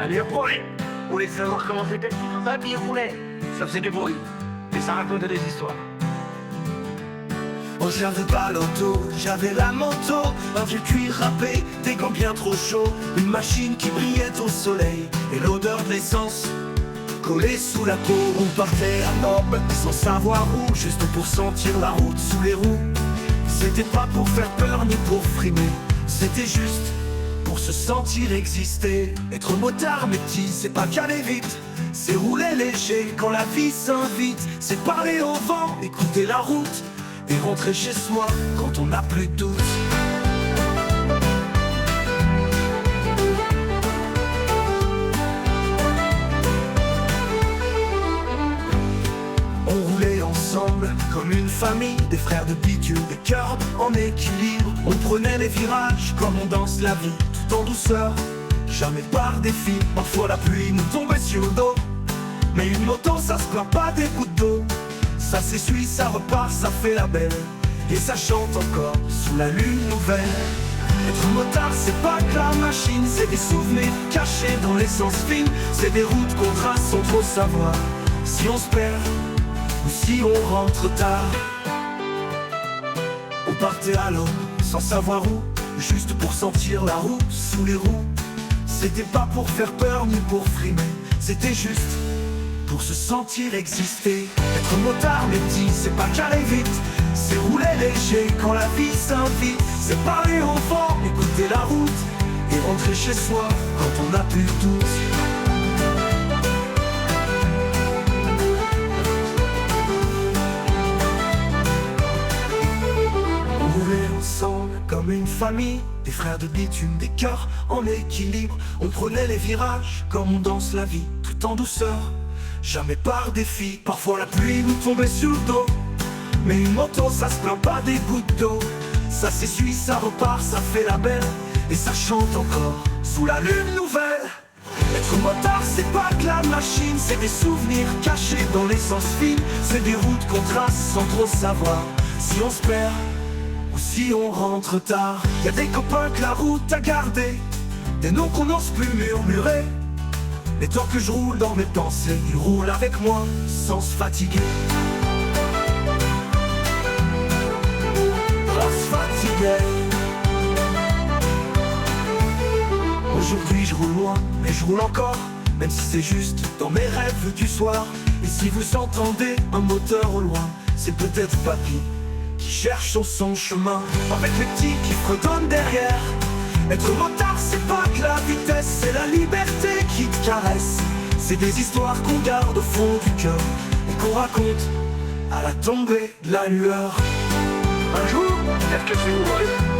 Allez, roulez. Vous voulez savoir comment c'était? Ça bien roulait. Ça faisait du bruit. Et ça racontait des histoires. Oh, j'avais pas l'auto, j'avais la moto, un vieux cuir râpé, des gants bien trop chauds, une machine qui brillait au soleil, et l'odeur de l'essence collée sous la peau. On partait à Nord, sans savoir où, juste pour sentir la route sous les roues. C'était pas pour faire peur ni pour frimer, c'était juste pour se sentir exister. Être motard, mes petits, c'est pas qu'aller vite, c'est rouler léger quand la vie s'invite. C'est parler au vent, écouter la route et rentrer chez soi quand on n'a plus de doute. On roulait ensemble comme une famille, des frères de bitume, des cœurs en équilibre. On prenait les virages comme on danse la vie, tout en douceur, jamais par défi. Parfois la pluie nous tombait sur le dos, mais une moto ça se plaint pas des gouttes d'eau. Ça s'essuie, ça repart, ça fait la belle, et ça chante encore sous la lune nouvelle. Être motard c'est pas que la machine, c'est des souvenirs cachés dans l'essence fine. C'est des routes qu'on trace sans trop savoir si on se perd ou si on rentre tard. On partait à l'aube sans savoir où, juste pour sentir la route sous les roues. C'était pas pour faire peur ni pour frimer, c'était juste pour se sentir exister. Être motard, mes petits, c'est pas qu'aller vite, c'est rouler léger quand la vie s'invite. C'est parler au vent, écouter la route et rentrer chez soi quand on n'a plus de doute. On roulait ensemble comme une famille, des frères de bitume, des cœurs en équilibre. On prenait les virages comme on danse la vie, tout en douceur, jamais par défi. Parfois la pluie nous tombait sur le dos, mais une moto ça se plaint pas des gouttes d'eau. Ça s'essuie, ça repart, ça fait la belle, et ça chante encore sous la lune nouvelle. Être motard c'est pas que la machine, c'est des souvenirs cachés dans l'essence fine. C'est des routes qu'on trace sans trop savoir si on se perd ou si on rentre tard. Y'a des copains que la route a gardé, des noms qu'on n'ose plus murmurer. Mais tant que je roule dans mes pensées, ils roulent avec moi sans se fatiguer. Sans se fatiguer. Aujourd'hui je roule loin, mais je roule encore, même si c'est juste dans mes rêves du soir. Et si vous entendez un moteur au loin, c'est peut-être papy qui cherche son chemin, avec les petits qui fredonnent derrière. Être motard c'est pas que la vitesse, c'est la liberté qui te caresse. C'est des histoires qu'on garde au fond du cœur et qu'on raconte à la tombée de la lueur. Un jour, peut-être que c'est vous.